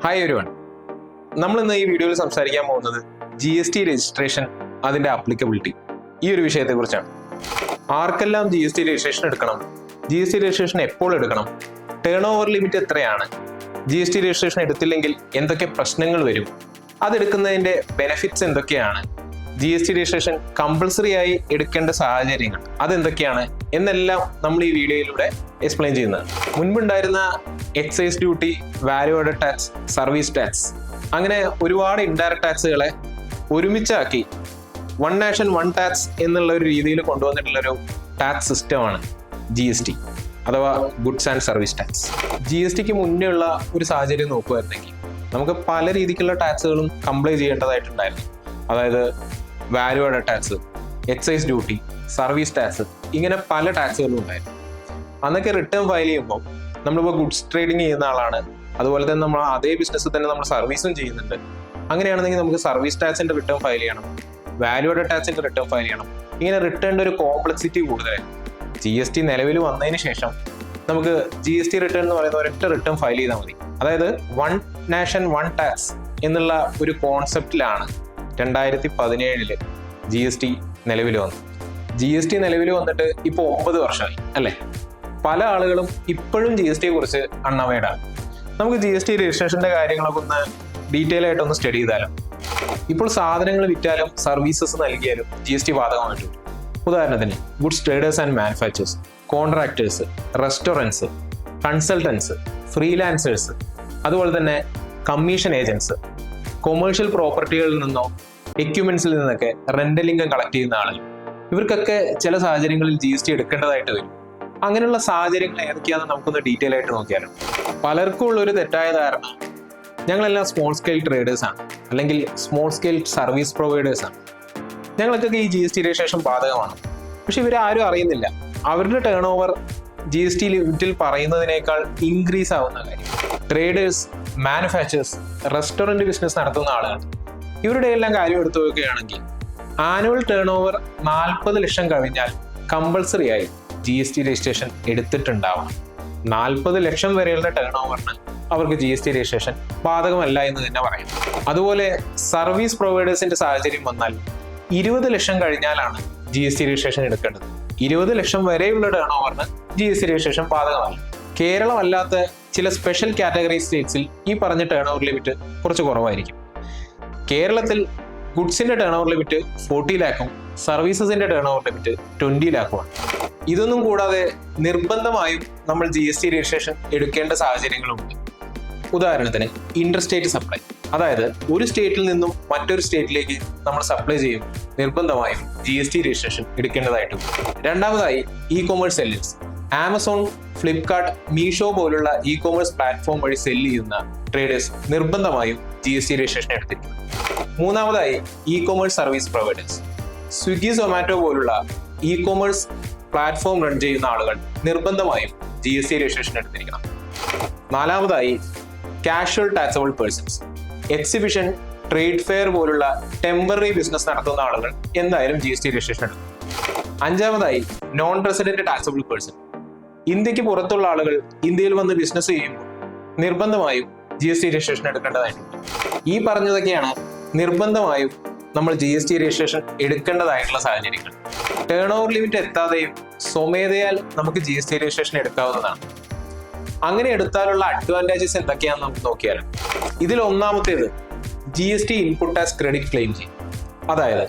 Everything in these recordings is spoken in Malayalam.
ഹായ് എവരിവൺ, നമ്മൾ ഇന്ന് ഈ വീഡിയോയിൽ സംസാരിക്കാൻ പോകുന്നത് GST രജിസ്ട്രേഷൻ, അതിൻ്റെ ആപ്ലിക്കബിലിറ്റി, ഈ ഒരു വിഷയത്തെക്കുറിച്ചാണ്. ആർക്കെല്ലാം GST രജിസ്ട്രേഷൻ എടുക്കണം, GST രജിസ്ട്രേഷൻ എപ്പോൾ എടുക്കണം, ടേൺ ഓവർ ലിമിറ്റ് എത്രയാണ്, GST രജിസ്ട്രേഷൻ എടുത്തില്ലെങ്കിൽ എന്തൊക്കെ പ്രശ്നങ്ങൾ വരും, അതെടുക്കുന്നതിൻ്റെ ബെനിഫിറ്റ്സ് എന്തൊക്കെയാണ്, GST രജിസ്ട്രേഷൻ കമ്പൾസറി ആയി എടുക്കേണ്ട സാഹചര്യങ്ങൾ അതെന്തൊക്കെയാണ് എന്നെല്ലാം നമ്മൾ ഈ വീഡിയോയിലൂടെ എക്സ്പ്ലെയിൻ ചെയ്യുന്നത്. മുൻപുണ്ടായിരുന്ന excise duty, value added tax, service tax, അങ്ങനെ ഒരുപാട് ഇൻഡയറക്ട് ടാക്സുകളെ ഒരുമിച്ചാക്കി വൺ നാഷൻ വൺ ടാക്സ് എന്നുള്ള ഒരു രീതിയിൽ കൊണ്ടുവന്നിട്ടുള്ളൊരു ടാക്സ് സിസ്റ്റമാണ് GST അഥവാ ഗുഡ്സ് ആൻഡ് സർവീസ് ടാക്സ്. GSTക്ക് മുന്നേ ഉള്ള ഒരു സാഹചര്യം നോക്കുമായിരുന്നെങ്കിൽ നമുക്ക് പല രീതിക്കുള്ള ടാക്സുകളും കംപ്ലൈ ചെയ്യേണ്ടതായിട്ടുണ്ടായിരുന്നു. അതായത് value added tax, excise duty, service tax, ഇങ്ങനെ പല ടാക്സുകളും ഉണ്ടായിരുന്നു. അന്നൊക്കെ റിട്ടേൺ ഫയൽ ചെയ്യുമ്പോൾ നമ്മളിപ്പോൾ ഗുഡ്സ് ട്രേഡിങ് ചെയ്യുന്ന ആളാണ്, അതുപോലെ തന്നെ നമ്മൾ അതേ ബിസിനസ്സിൽ തന്നെ നമ്മൾ സർവീസും ചെയ്യുന്നുണ്ട്. അങ്ങനെയാണെങ്കിൽ നമുക്ക് സർവീസ് ടാക്സിന്റെ റിട്ടേൺ ഫയൽ ചെയ്യണം, വാല്യൂ ആഡഡ് ടാക്സിന്റെ റിട്ടേൺ ഫയൽ ചെയ്യണം. ഇങ്ങനെ റിട്ടേണിന്റെ ഒരു കോംപ്ലക്സിറ്റി കൂടുതലായിരുന്നു. GST നിലവിൽ വന്നതിന് ശേഷം നമുക്ക് GST റിട്ടേൺ എന്ന് പറയുന്ന ഒരൊറ്റ റിട്ടേൺ ഫയൽ ചെയ്താൽ മതി. അതായത് വൺ നാഷൻ വൺ ടാക്സ് എന്നുള്ള ഒരു കോൺസെപ്റ്റിലാണ് 2017 GST നിലവിൽ വന്നു. GST നിലവിൽ വന്നിട്ട് ഇപ്പോൾ 9 വർഷമായി അല്ലേ. പല ആളുകളും ഇപ്പോഴും GSTയെ കുറിച്ച് അൺഅവേർഡാണ്. നമുക്ക് GST രജിസ്ട്രേഷന്റെ കാര്യങ്ങളൊക്കെ ഒന്ന് ഡീറ്റെയിൽ ആയിട്ടൊന്ന് സ്റ്റഡി ചെയ്താലോ. ഇപ്പോൾ സാധനങ്ങൾ വിറ്റാലും സർവീസസ് നൽകിയാലും GST ബാധകമായിട്ട് വരും. ഉദാഹരണത്തിന് goods traders and manufacturers, contractors, restaurants, consultants, freelancers, അതുപോലെ തന്നെ കമ്മീഷൻ ഏജൻസ്, കൊമേഴ്ഷ്യൽ പ്രോപ്പർട്ടികളിൽ നിന്നോ എക്യുപ്മെന്റ്സിൽ നിന്നൊക്കെ റെന്റൽ ഇൻകം കളക്ട് ചെയ്യുന്ന ആളുകൾ, ഇവർക്കൊക്കെ ചില സാഹചര്യങ്ങളിൽ GST എടുക്കേണ്ടതായിട്ട് വരും. അങ്ങനെയുള്ള സാഹചര്യങ്ങൾ ഏതൊക്കെയാണെന്ന് നമുക്കൊന്ന് ഡീറ്റെയിൽ ആയിട്ട് നോക്കിയാലോ. പലർക്കും ഉള്ള ഒരു തെറ്റായ ധാരണ ഞങ്ങളെല്ലാം സ്മോൾ സ്കെയിൽ ട്രേഡേഴ്സ് ആണ്, അല്ലെങ്കിൽ സ്മോൾ സ്കെയിൽ സർവീസ് പ്രൊവൈഡേഴ്സ് ആണ്, ഞങ്ങൾക്കൊക്കെ ഈ GST രജിസ്ട്രേഷൻ ബാധകമാണ്. പക്ഷെ ഇവരാരും അറിയുന്നില്ല അവരുടെ ടേൺ ഓവർ GST ലിമിറ്റിൽ പറയുന്നതിനേക്കാൾ ഇൻക്രീസ് ആവുന്ന കാര്യം. ട്രേഡേഴ്സ്, മാനുഫാക്ചേഴ്സ്, റെസ്റ്റോറൻറ്റ് ബിസിനസ് നടത്തുന്ന ആളുകൾ, ഇവരുടെ എല്ലാം കാര്യം എടുത്തു നോക്കുകയാണെങ്കിൽ ആനുവൽ ടേൺ ഓവർ 40 ലക്ഷം കഴിഞ്ഞാൽ കമ്പൾസറി ആയി GST രജിസ്ട്രേഷൻ എടുത്തിട്ടുണ്ടാവണം. 40 ലക്ഷം വരെയുള്ള ടേൺ ഓവറിന് അവർക്ക് GST രജിസ്ട്രേഷൻ ബാധകമല്ല എന്ന് തന്നെ പറയും. അതുപോലെ സർവീസ് പ്രൊവൈഡേഴ്സിന്റെ സാഹചര്യം വന്നാൽ 20 ലക്ഷം കഴിഞ്ഞാലാണ് GST രജിസ്ട്രേഷൻ എടുക്കേണ്ടത്. 20 ലക്ഷം വരെയുള്ള ടേൺ ഓവറിന് GST രജിസ്ട്രേഷൻ ബാധകമല്ല. കേരളം അല്ലാത്ത ചില സ്പെഷ്യൽ കാറ്റഗറി സ്റ്റേറ്റ്സിൽ ഈ പറഞ്ഞ ടേൺ ഓവർ ലിമിറ്റ് കുറച്ച് കുറവായിരിക്കും. കേരളത്തിൽ ഗുഡ്സിന്റെ ടേൺ ഓവർ ലിമിറ്റ് 40 ലാഖും സർവീസസിന്റെ ടേൺ ഓവർ ലിമിറ്റ് 20 ലാഖുമാണ്. ഇതൊന്നും കൂടാതെ നിർബന്ധമായും നമ്മൾ GST രജിസ്ട്രേഷൻ എടുക്കേണ്ട സാഹചര്യങ്ങളുണ്ട്. ഉദാഹരണത്തിന് ഇന്റർ സ്റ്റേറ്റ് സപ്ലൈ, അതായത് ഒരു സ്റ്റേറ്റിൽ നിന്നും മറ്റൊരു സ്റ്റേറ്റിലേക്ക് നമ്മൾ സപ്ലൈ ചെയ്യും, നിർബന്ധമായും GST രജിസ്ട്രേഷൻ എടുക്കേണ്ടതായിട്ടും. രണ്ടാമതായി e-commerce sellers, Amazon, Flipkart, Meesho പോലുള്ള ഇ-കൊമേഴ്സ് പ്ലാറ്റ്ഫോം വഴി സെല്ല് ചെയ്യുന്ന ട്രേഡേഴ്സ് നിർബന്ധമായും GST രജിസ്ട്രേഷൻ എടുത്തിരിക്കണം. മൂന്നാമതായി e-commerce service providers, Swiggy, Zomato പോലുള്ള ഇ-കൊമേഴ്സ് പ്ലാറ്റ്ഫോം റൺ ചെയ്യുന്ന ആളുകൾ നിർബന്ധമായും GST രജിസ്ട്രേഷൻ എടുത്തിരിക്കണം. നാലാമതായി casual taxable persons, exhibition, trade fair പോലുള്ള ടെമ്പററി ബിസിനസ് നടത്തുന്ന ആളുകൾ എന്തായാലും GST രജിസ്ട്രേഷൻ എടുക്കും. അഞ്ചാമതായി നോൺ റെസിഡന്റ് ടാക്സബിൾ പേഴ്സൺ, ഇന്ത്യക്ക് പുറത്തുള്ള ആളുകൾ ഇന്ത്യയിൽ വന്ന് ബിസിനസ് ചെയ്യുമ്പോൾ നിർബന്ധമായും GST രജിസ്ട്രേഷൻ എടുക്കേണ്ടതായിട്ടുണ്ട്. ഈ പറഞ്ഞതൊക്കെയാണ് നിർബന്ധമായും നമ്മൾ GST രജിസ്ട്രേഷൻ എടുക്കേണ്ടതായിട്ടുള്ള സാഹചര്യങ്ങൾ. ടേൺ ഓവർ ലിമിറ്റ് എത്താതെയും സ്വമേധയാൽ നമുക്ക് GST രജിസ്ട്രേഷൻ എടുക്കാവുന്നതാണ്. അങ്ങനെ എടുത്താലുള്ള അഡ്വാൻറ്റേജസ് എന്തൊക്കെയാണെന്ന് നമുക്ക് നോക്കിയാലും, ഇതിൽ ഒന്നാമത്തേത് GST input tax credit claim ചെയ്യും. അതായത്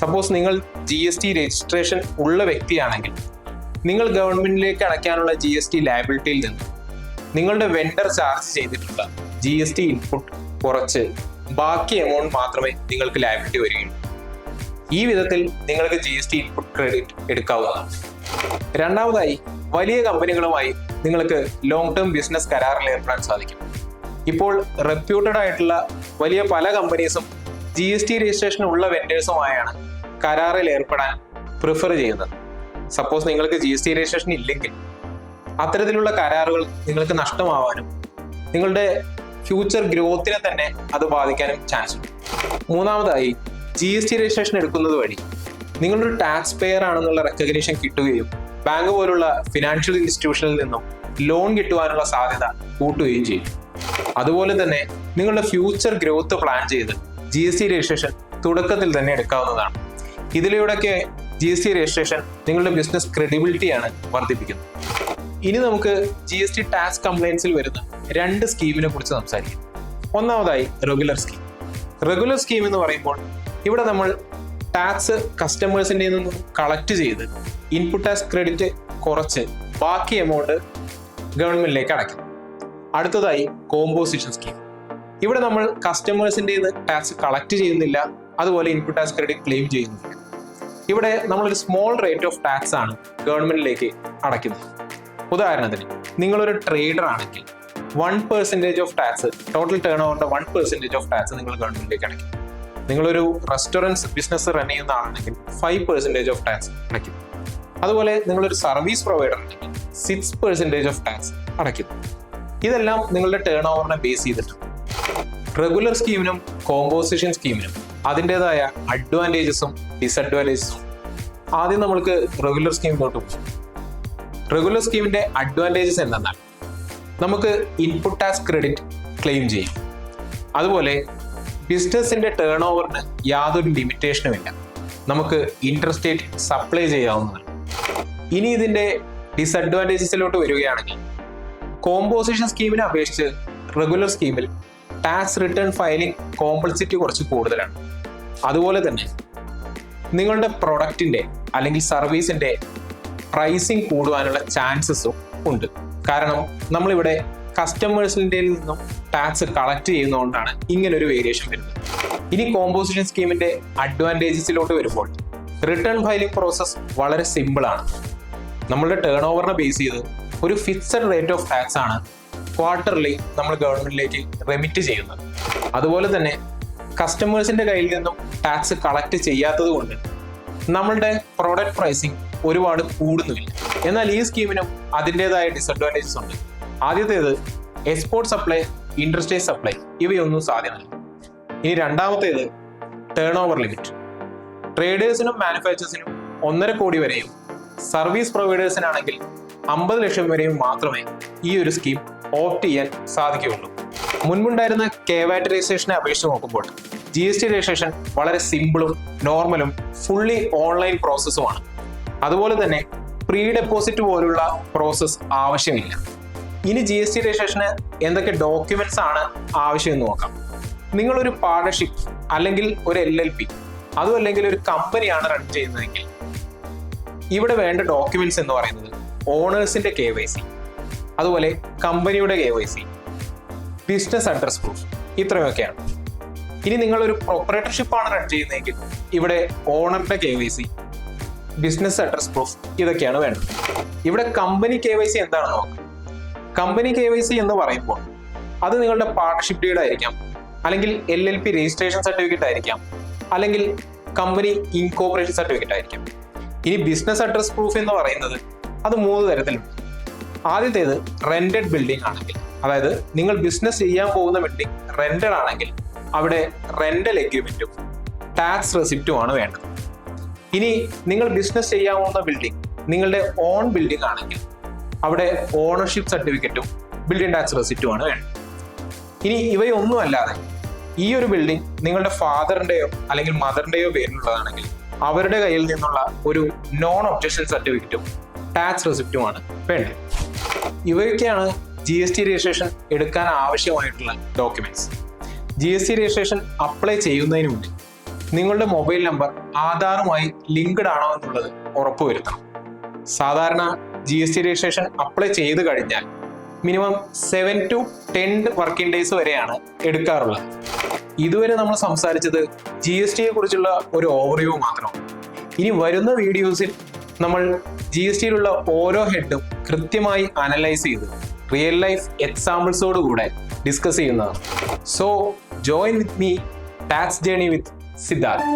സപ്പോസ് നിങ്ങൾ GST രജിസ്ട്രേഷൻ ഉള്ള വ്യക്തിയാണെങ്കിൽ നിങ്ങൾ ഗവൺമെന്റിലേക്ക് അടയ്ക്കാനുള്ള GST ലയബിലിറ്റിയിൽ നിന്ന് നിങ്ങളുടെ വെണ്ടർ ചാർജ് ചെയ്തിട്ടുള്ള GST ഇൻപുട്ട് കുറച്ച് ബാക്കി എമൗണ്ട് മാത്രമേ നിങ്ങൾക്ക് ലയബിലിറ്റി വരികയുള്ളൂ. ഈ വിധത്തിൽ നിങ്ങൾക്ക് GST ഇൻപുട്ട് ക്രെഡിറ്റ് എടുക്കാവുന്നതാണ്. രണ്ടാമതായി വലിയ കമ്പനികളുമായി നിങ്ങൾക്ക് ലോങ് ടേം ബിസിനസ് കരാറിൽ ഏർപ്പെടാൻ സാധിക്കും. ഇപ്പോൾ റെപ്യൂട്ടഡ് ആയിട്ടുള്ള വലിയ പല കമ്പനീസും GST രജിസ്ട്രേഷൻ ഉള്ള വെൻഡേഴ്സുമായാണ് കരാറിൽ ഏർപ്പെടാൻ പ്രിഫർ ചെയ്യുന്നത്. സപ്പോസ് നിങ്ങൾക്ക് GST രജിസ്ട്രേഷൻ ഇല്ലെങ്കിൽ അത്തരത്തിലുള്ള കരാറുകൾ നിങ്ങൾക്ക് നഷ്ടമാവാനും നിങ്ങളുടെ ഫ്യൂച്ചർ ഗ്രോത്തിനെ തന്നെ അത് ബാധിക്കാനും ചാൻസ് ഉണ്ട്. മൂന്നാമതായി GST രജിസ്ട്രേഷൻ എടുക്കുന്നത് വഴി നിങ്ങളൊരു ടാക്സ് പെയർ ആണെന്നുള്ള റെക്കഗ്നീഷൻ കിട്ടുകയും ബാങ്ക് പോലുള്ള ഫിനാൻഷ്യൽ ഇൻസ്റ്റിറ്റ്യൂഷനിൽ നിന്നും ലോൺ കിട്ടുവാനുള്ള സാധ്യത കൂട്ടുകയും ചെയ്യും. അതുപോലെ തന്നെ നിങ്ങളുടെ ഫ്യൂച്ചർ ഗ്രോത്ത് പ്ലാൻ ചെയ്ത് GST രജിസ്ട്രേഷൻ തുടക്കത്തിൽ തന്നെ എടുക്കാവുന്നതാണ്. ഇതിലൂടെയൊക്കെ GST രജിസ്ട്രേഷൻ നിങ്ങളുടെ ബിസിനസ് ക്രെഡിബിലിറ്റിയാണ് വർദ്ധിപ്പിക്കുന്നത്. ഇനി നമുക്ക് GST ടാക്സ് കംപ്ലയൻസിൽ വരുന്ന 2 സ്കീമിനെ കുറിച്ച് സംസാരിക്കാം. ഒന്നാമതായി റെഗുലർ സ്കീം. റെഗുലർ സ്കീം എന്ന് പറയുമ്പോൾ ഇവിടെ നമ്മൾ ടാക്സ് കസ്റ്റമേഴ്സിൻ്റെ നിന്നും കളക്ട് ചെയ്ത് ഇൻപുട്ട് ടാക്സ് ക്രെഡിറ്റ് കുറച്ച് ബാക്കി എമൗണ്ട് ഗവൺമെന്റിലേക്ക് അടയ്ക്കും. അടുത്തതായി കോമ്പോസിഷൻ സ്കീം. ഇവിടെ നമ്മൾ കസ്റ്റമേഴ്സിൻ്റെ ടാക്സ് കളക്ട് ചെയ്യുന്നില്ല, അതുപോലെ ഇൻപുട്ട് ടാക്സ് ക്രെഡിറ്റ് ക്ലെയിം ചെയ്യുന്നില്ല. ഇവിടെ നമ്മളൊരു സ്മോൾ റേറ്റ് ഓഫ് ടാക്സ് ആണ് ഗവൺമെന്റിലേക്ക് അടയ്ക്കുന്നത്. ഉദാഹരണത്തിന് നിങ്ങളൊരു ട്രേഡർ ആണെങ്കിൽ 1% ഓഫ് ടാക്സ്, ടോട്ടൽ ടേൺ ഓവറിന്റെ 1% ഓഫ് ടാക്സ് നിങ്ങൾ ഗവൺമെന്റിലേക്ക് അടയ്ക്കും. നിങ്ങളൊരു റെസ്റ്റോറൻറ്റ് ബിസിനസ് റൺ ചെയ്യുന്ന ആളാണെങ്കിൽ 5% ഓഫ് ടാക്സ് അടയ്ക്കും. അതുപോലെ നിങ്ങളൊരു സർവീസ് പ്രൊവൈഡർ ആണെങ്കിൽ 6% ഓഫ് ടാക്സ് അടയ്ക്കും. ഇതെല്ലാം നിങ്ങളുടെ ടേൺ ഓവറിനെ ബേസ് ചെയ്തിട്ടുണ്ട്. റെഗുലർ സ്കീമിനും കോമ്പോസിഷൻ സ്കീമിനും അതിൻ്റെതായ അഡ്വാൻറ്റേജസും ഡിസഡ്വാൻറ്റേജസും. ആദ്യം നമ്മൾക്ക് റെഗുലർ സ്കീമിലോട്ട് പോകും. റെഗുലർ സ്കീമിന്റെ അഡ്വാൻറ്റേജസ് എന്തെന്നാൽ നമുക്ക് ഇൻപുട്ട് ടാക്സ് ക്രെഡിറ്റ് ക്ലെയിം ചെയ്യും. അതുപോലെ ബിസിനസിന്റെ ടേൺ ഓവറിന് യാതൊരു ലിമിറ്റേഷനുമില്ല, നമുക്ക് ഇന്റർസ്റ്റേറ്റ് സപ്ലൈ ചെയ്യാവുന്നതാണ്. ഇനി ഇതിന്റെ ഡിസഡ്വാൻറ്റേജസിലോട്ട് വരികയാണെങ്കിൽ കോമ്പോസിഷൻ സ്കീമിനെ അപേക്ഷിച്ച് റെഗുലർ സ്കീമിൽ ടാക്സ് റിട്ടേൺ ഫയലിംഗ് കോംപ്ലക്സിറ്റി കുറച്ച് കൂടുതലാണ്. അതുപോലെ തന്നെ നിങ്ങളുടെ പ്രൊഡക്റ്റിന്റെ അല്ലെങ്കിൽ സർവീസിന്റെ പ്രൈസിങ് കൂടുവാനുള്ള ചാൻസസും ഉണ്ട്. കാരണം നമ്മളിവിടെ കസ്റ്റമേഴ്സിൻ്റെ നിന്നും ടാക്സ് കളക്ട് ചെയ്യുന്നതുകൊണ്ടാണ് ഇങ്ങനൊരു വേരിയേഷൻ വരുന്നത്. ഇനി കോമ്പോസിഷൻ സ്കീമിന്റെ അഡ്വാൻറ്റേജസിലോട്ട് വരുമ്പോൾ റിട്ടേൺ ഫയലിംഗ് പ്രോസസ് വളരെ സിമ്പിൾ ആണ്. നമ്മളുടെ ടേൺ ഓവറിനെ ബേസ് ചെയ്ത് ഒരു ഫിക്സഡ് റേറ്റ് ഓഫ് ടാക്സ് ആണ് ക്വാർട്ടർലി നമ്മൾ ഗവൺമെന്റിലേക്ക് റെമിറ്റ് ചെയ്യുന്നത്. അതുപോലെ തന്നെ കസ്റ്റമേഴ്സിന്റെ കയ്യിൽ നിന്നും ടാക്സ് കളക്ട് ചെയ്യാത്തത് കൊണ്ട് നമ്മളുടെ പ്രോഡക്റ്റ് പ്രൈസിങ് ഒരുപാട് കൂടുന്നുമില്ല. എന്നാൽ ഈ സ്കീമിനും അതിൻ്റെതായ ഡിസഡ്വാൻറ്റേജസ് ഉണ്ട്. ആദ്യത്തേത് എക്സ്പോർട്ട് സപ്ലൈ, ഇൻട്രസ്റ്റേറ്റ് സപ്ലൈ ഇവയൊന്നും സാധ്യമല്ല. ഇനി രണ്ടാമത്തേത് ടേൺ ഓവർ ലിമിറ്റ്. ട്രേഡേഴ്സിനും മാനുഫാക്ചേഴ്സിനും 1.5 കോടി വരെയും സർവീസ് പ്രൊവൈഡേഴ്സിനാണെങ്കിൽ 50 ലക്ഷം വരെയും മാത്രമേ ഈ ഒരു സ്കീം ഓപ്റ്റ് ചെയ്യാൻ സാധിക്കുകയുള്ളൂ. മുൻപുണ്ടായിരുന്ന KVAT രജിസ്ട്രേഷനെ അപേക്ഷിച്ച് നോക്കുമ്പോൾ GST രജിസ്ട്രേഷൻ വളരെ സിമ്പിളും നോർമലും ഫുള്ളി ഓൺലൈൻ പ്രോസസ്സുമാണ്. അതുപോലെ തന്നെ പ്രീ ഡെപ്പോസിറ്റ് പോലുള്ള പ്രോസസ്സ് ആവശ്യമില്ല. ഇനി GST രജിസ്ട്രേഷന് എന്തൊക്കെ ഡോക്യുമെന്റ്സ് ആണ് ആവശ്യമെന്ന് നോക്കാം. നിങ്ങളൊരു പാർട്ണർഷിപ്പ് അല്ലെങ്കിൽ ഒരു LLP, അതും അല്ലെങ്കിൽ ഒരു കമ്പനിയാണ് റൺ ചെയ്യുന്നതെങ്കിൽ ഇവിടെ വേണ്ട ഡോക്യുമെന്റ്സ് എന്ന് പറയുന്നത് ഓണേഴ്സിന്റെ KYC, അതുപോലെ കമ്പനിയുടെ KYC, ബിസിനസ് അഡ്രസ് പ്രൂഫ്, ഇത്രയൊക്കെയാണ്. ഇനി നിങ്ങളൊരു പ്രൊപ്പറേറ്റർഷിപ്പ് ആണ് റൺ ചെയ്യുന്നതെങ്കിൽ ഇവിടെ ഓണറിന്റെ KYC, ബിസിനസ് അഡ്രസ് പ്രൂഫ് ഇതൊക്കെയാണ് വേണ്ടത്. ഇവിടെ കമ്പനി KYC എന്താണെന്ന് നോക്കാം. കമ്പനി KYC എന്ന് പറയുമ്പോൾ അത് നിങ്ങളുടെ പാർട്ണർഷിപ്പ് ഡീഡ് ആയിരിക്കാം, അല്ലെങ്കിൽ LLP രജിസ്ട്രേഷൻ സർട്ടിഫിക്കറ്റ് ആയിരിക്കാം, അല്ലെങ്കിൽ കമ്പനി ഇൻകോർപ്പറേഷൻ സർട്ടിഫിക്കറ്റ് ആയിരിക്കാം. ഇനി ബിസിനസ് അഡ്രസ് പ്രൂഫ് എന്ന് പറയുന്നത് അത് 3 തരത്തിലുണ്ട്. ആദ്യത്തേത് റെന്റഡ് ബിൽഡിംഗ് ആണെങ്കിൽ, അതായത് നിങ്ങൾ ബിസിനസ് ചെയ്യാൻ പോകുന്ന ബിൽഡിംഗ് റെന്റഡ് ആണെങ്കിൽ അവിടെ റെന്റൽ എഗ്രിമെന്റും ടാക്സ് റെസിപ്റ്റുമാണ് വേണ്ടത്. ഇനി നിങ്ങൾ ബിസിനസ് ചെയ്യാൻ പോകുന്ന ബിൽഡിംഗ് നിങ്ങളുടെ ഓൺ ബിൽഡിംഗ് ആണെങ്കിൽ അവിടെ ഓണർഷിപ്പ് സർട്ടിഫിക്കറ്റും ബിൽഡിംഗ് ടാക്സ് റെസിപ്റ്റുമാണ് വേണ്ടത്. ഇനി ഇവയൊന്നും അല്ലാതെ ഈ ഒരു ബിൽഡിംഗ് നിങ്ങളുടെ ഫാദറിന്റെയോ അല്ലെങ്കിൽ മദറിന്റെയോ പേരിലുള്ളതാണെങ്കിൽ അവരുടെ കയ്യിൽ നിന്നുള്ള ഒരു നോൺ ഒബ്ജക്ഷൻ സർട്ടിഫിക്കറ്റും ടാക്സ് റെസിപ്റ്റുമാണ് വേണ്ടത്. ഇവയൊക്കെയാണ് GST രജിസ്ട്രേഷൻ എടുക്കാൻ ആവശ്യമായിട്ടുള്ള ഡോക്യുമെന്റ്സ്. GST രജിസ്ട്രേഷൻ അപ്ലൈ ചെയ്യുന്നതിന് മുന്നേ നിങ്ങളുടെ മൊബൈൽ നമ്പർ ആധാറുമായി ലിങ്ക്ഡ് ആണോ എന്നുള്ളത് ഉറപ്പുവരുത്തണം. സാധാരണ GST രജിസ്ട്രേഷൻ അപ്ലൈ ചെയ്ത് കഴിഞ്ഞാൽ മിനിമം 7 to 10 വർക്കിംഗ് ഡേയ്സ് വരെയാണ് എടുക്കാറുള്ളത്. ഇതുവരെ നമ്മൾ സംസാരിച്ചത് GSTയെ കുറിച്ചുള്ള ഒരു ഓവർവ്യൂ മാത്രമാണ്. ഇനി വരുന്ന വീഡിയോസിൽ നമ്മൾ GSTയിലുള്ള ഓരോ ഹെഡും കൃത്യമായി അനലൈസ് ചെയ്ത് റിയൽ ലൈഫ് എക്സാമ്പിൾസോട് കൂടെ ഡിസ്കസ് ചെയ്യുന്നതാണ്. So join with me tax journey with Siddharth.